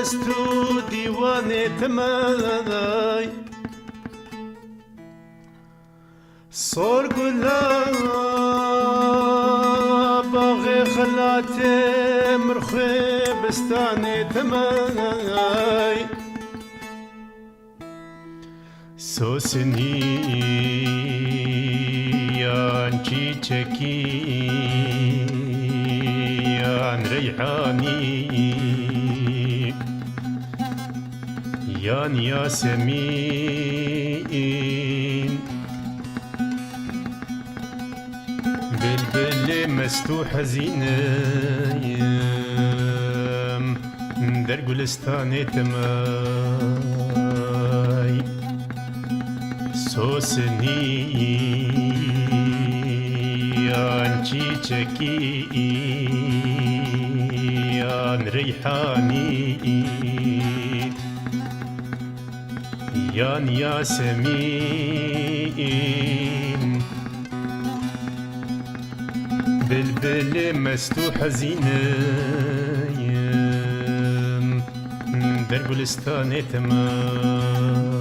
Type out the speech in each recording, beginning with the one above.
دستو دیوانه تمای صور گلا باغ خلات مرخي بستاني تماي سوسني يان چيچكي يان ريحاني يان ياسمين بلبل مستو حزينة در گلستان تماي سوسني يان چيچكي يان ريحاني يان ياسمين بلبل مستو حزينة در گلستان تمام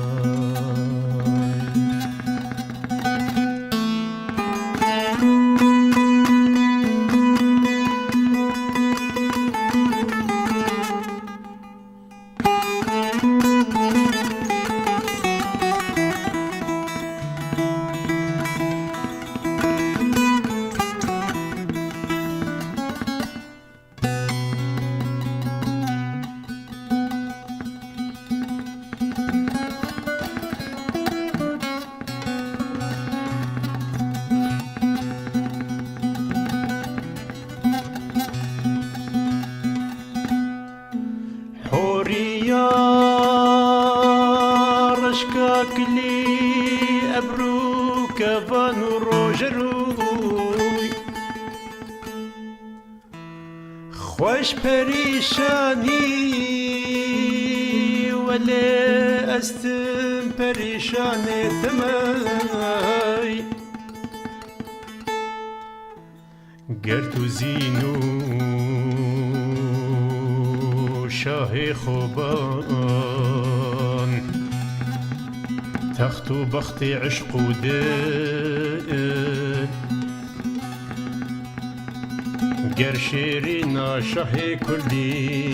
كلي أبرو كفان روجروي خوش پریشانی ولا استم پریشان تماي گرتو زینو شاه خوبان تخت و بخت عشق و دل گر شیرین شاه کردی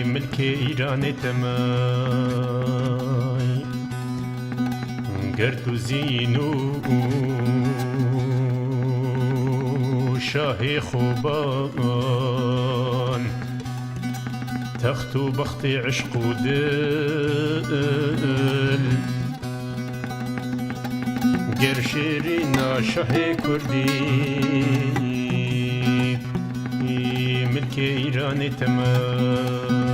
ملک ایران تمای گر تو زینو شاه خوبان تخت و بخت عشق و دل گر شیرین شاه کردی ملک ایران تمام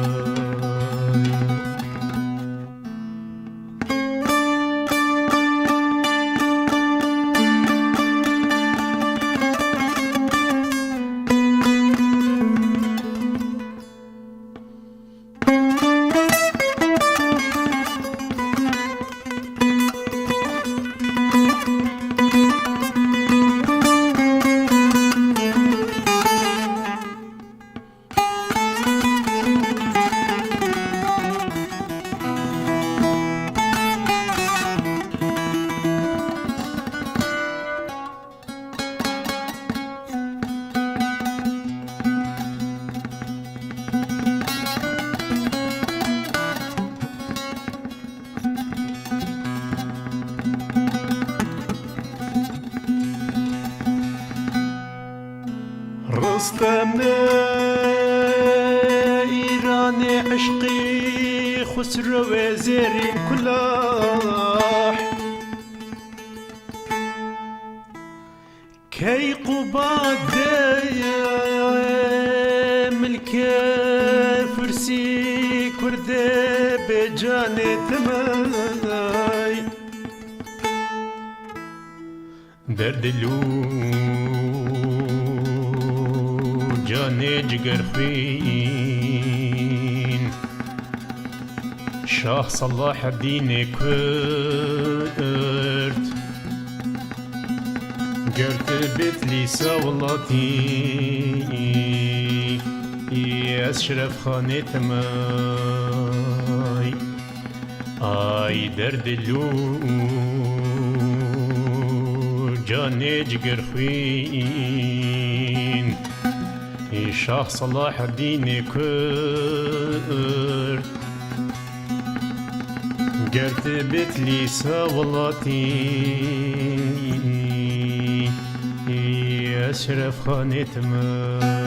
رستم ایران عشقی خسرو زیر کلاه کی قباد ملک فرسی کرده به جان تمای در دلو جان جگر خوین شاه صلاح الدین کرد گرد بیت لیسا ولاتی أشرف خانتماي آي درد اللو جاني جگر خوين شاه صلاح الدين كرد قرت بتلي ساولاتي أشرف خانتماي